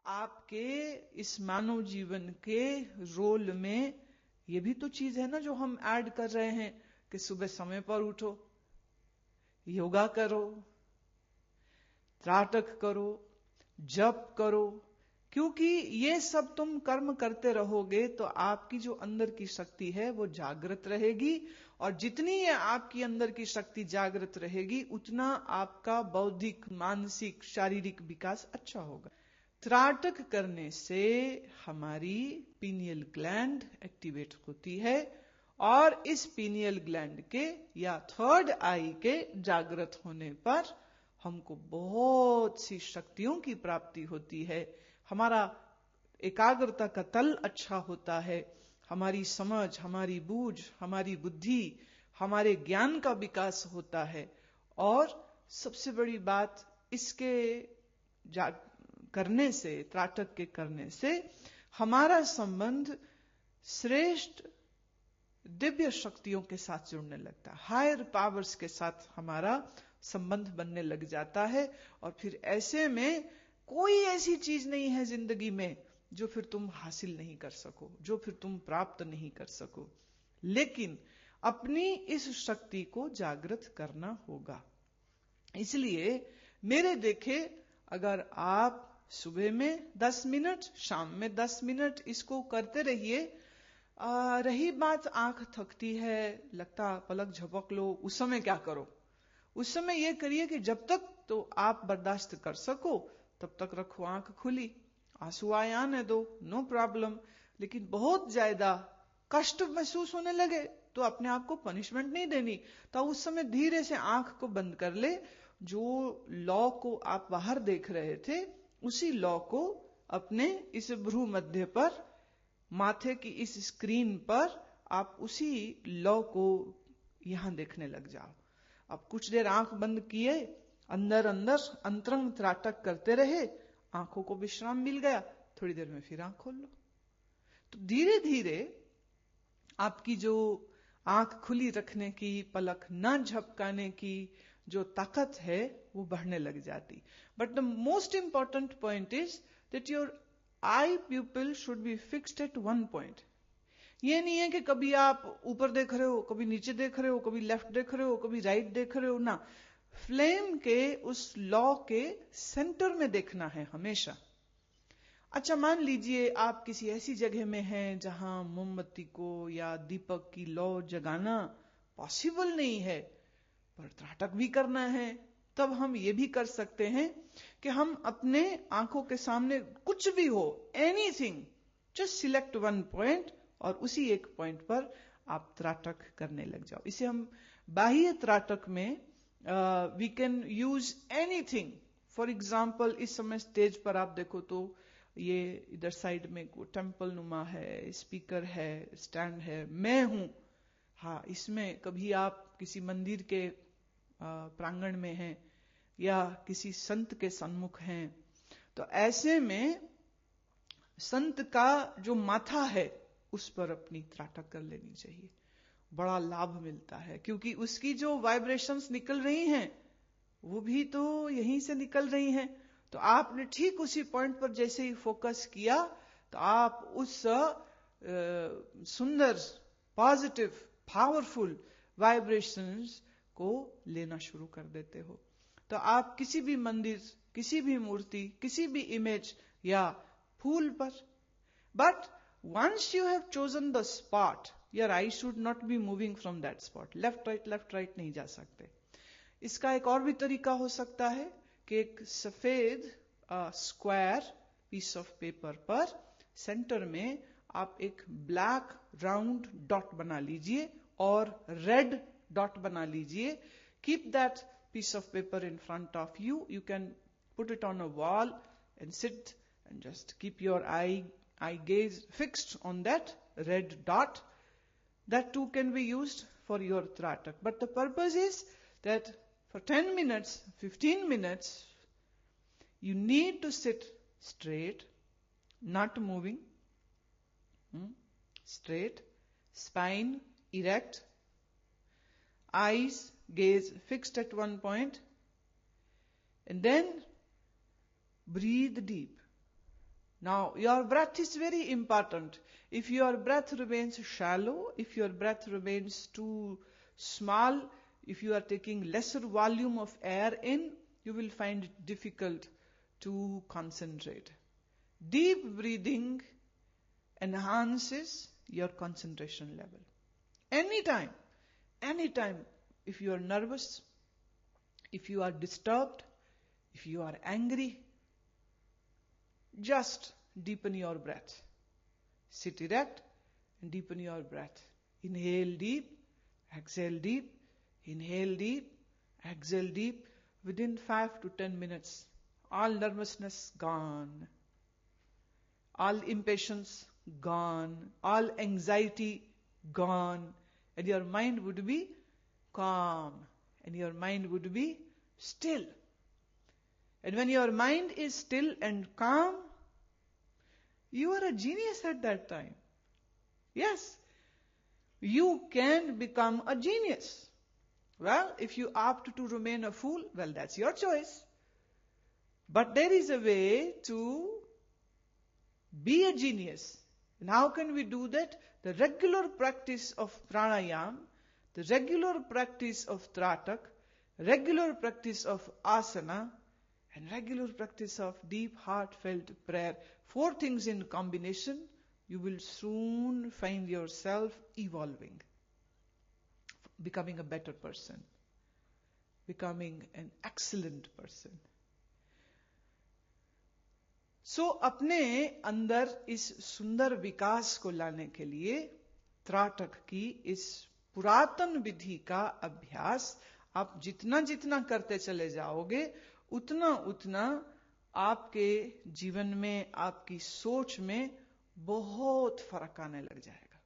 आपके इस मानव जीवन के रोल में ये भी तो चीज है ना जो हम ऐड कर रहे हैं कि सुबह समय पर उठो, योगा करो, त्राटक करो, जप करो, क्योंकि ये सब तुम कर्म करते रहोगे तो आपकी जो अंदर की शक्ति है वो जागृत रहेगी, और जितनी ये आपकी अंदर की शक्ति जागृत रहेगी उतना आपका बौद्धिक, मानसिक, शारीरिक विकास अच्छा होगा। त्राटक करने से हमारी पीनियल ग्लैंड एक्टिवेट होती है, और इस पीनियल ग्लैंड के या थर्ड आई के जागृत होने पर हमको बहुत सी शक्तियों की प्राप्ति होती है। हमारा एकाग्रता का तल अच्छा होता है, हमारी समझ, हमारी बूझ, हमारी बुद्धि, हमारे ज्ञान का विकास होता है। और सबसे बड़ी बात, इसके करने से, त्राटक के करने से हमारा संबंध श्रेष्ठ दिव्य शक्तियों के साथ जुड़ने लगता है, हायर पावर्स के साथ हमारा संबंध बनने लग जाता है। और फिर ऐसे में कोई ऐसी चीज नहीं है जिंदगी में जो फिर तुम हासिल नहीं कर सको, जो फिर तुम प्राप्त नहीं कर सको, लेकिन अपनी इस शक्ति को जागृत करना होगा। इसलिए मेरे देखे, अगर आप सुबह में 10 मिनट, शाम में 10 मिनट इसको करते रहिए। रही बात आंख थकती है, लगता पलक झपक लो, उस समय क्या करो? उस समय यह करिए कि जब तक तो आप बर्दाश्त कर सको तब तक रखो आंख खुली, आंसू आए आने दो, नो प्रॉब्लम। लेकिन बहुत ज्यादा कष्ट महसूस होने लगे तो अपने आप को पनिशमेंट नहीं देनी, तो उस समय धीरे से आंख को बंद कर ले। जो लॉ को आप बाहर देख रहे थे उसी लॉ को अपने इस भ्रू मध्य पर, माथे की इस स्क्रीन पर आप उसी लॉ को यहां देखने लग जाओ। अब कुछ देर आंख बंद किए, अंदर अंदर अंतरंग त्राटक करते रहे, आंखों को विश्राम मिल गया, थोड़ी देर में फिर आंख खोल लो। तो धीरे धीरे आपकी जो आंख खुली रखने की, पलक न झपकाने की जो ताकत है वो बढ़ने लग जाती। But the most important point is that your I प्यूपिल should be fixed at one point. ये नहीं है कि कभी आप ऊपर देख रहे हो, कभी नीचे देख रहे हो, कभी लेफ्ट देख रहे हो, कभी राइट देख रहे हो, ना। फ्लेम के उस लॉ के सेंटर में देखना है हमेशा। अच्छा, मान लीजिए आप किसी ऐसी जगह में हैं जहां मोमबत्ती को या दीपक की लौ जगाना पॉसिबल नहीं है, पर त्राटक भी करना है, तब हम ये भी कर सकते हैं कि हम अपने आंखों के सामने कुछ भी हो, anything, just select one point, और उसी एक पॉइंट पर आप त्राटक करने लग जाओ। इसे हम बाह्य त्राटक में we can use anything. For example, इस समय स्टेज पर आप देखो तो ये इधर साइड में टेम्पल नुमा है, स्पीकर है, स्टैंड है, मैं हूं। हाँ, इसमें कभी आप किसी मंदिर के प्रांगण में हैं या किसी संत के सन्मुख हैं, तो ऐसे में संत का जो माथा है उस पर अपनी त्राटक कर लेनी चाहिए। बड़ा लाभ मिलता है, क्योंकि उसकी जो वाइब्रेशंस निकल रही हैं वो भी तो यहीं से निकल रही हैं। तो आपने ठीक उसी पॉइंट पर जैसे ही फोकस किया तो आप उस सुंदर, पॉजिटिव, पावरफुल वाइब्रेशंस को लेना शुरू कर देते हो। तो आप किसी भी मंदिर, किसी भी मूर्ति, किसी भी इमेज या फूल पर, but once you have chosen the spot, your eyes should not be moving from that spot. Left right नहीं जा सकते। इसका एक और भी तरीका हो सकता है कि एक सफेद स्क्वायर पीस ऑफ पेपर पर सेंटर में आप एक ब्लैक राउंड डॉट बना लीजिए और रेड डॉट बना लीजिए। Keep that piece of paper in front of you. You can put it on a wall and sit and just keep your eye gaze fixed on that red dot. That too can be used for your त्राटक. But the purpose is that for 10 minutes, 15 minutes, you need to sit straight, not moving, straight, spine erect, eyes, gaze fixed at one point, and then breathe deep. Now, your breath is very important. If your breath remains shallow, if your breath remains too small, if you are taking lesser volume of air in, you will find it difficult to concentrate. Deep breathing enhances your concentration level. Anytime, if you are nervous, if you are disturbed, if you are angry, just deepen your breath. Sit erect and deepen your breath. Inhale deep, exhale deep, inhale deep, exhale deep. Within 5 to 10 minutes, all nervousness gone, all impatience gone, all anxiety gone, and your mind would be calm, and your mind would be still. And when your mind is still and calm, you are a genius at that time. Yes, you can become a genius. Well, if you opt to remain a fool, well, that's your choice. But there is a way to be a genius. And how can we do that? The regular practice of pranayam, the regular practice of tratak, regular practice of asana, and regular practice of deep heartfelt prayer. 4 things in combination, you will soon find yourself evolving, becoming a better person, becoming an excellent person. सो अपने अंदर इस सुंदर विकास को लाने के लिए त्राटक की इस पुरातन विधि का अभ्यास आप जितना जितना करते चले जाओगे, उतना उतना आपके जीवन में, आपकी सोच में बहुत फर्क आने लग जाएगा.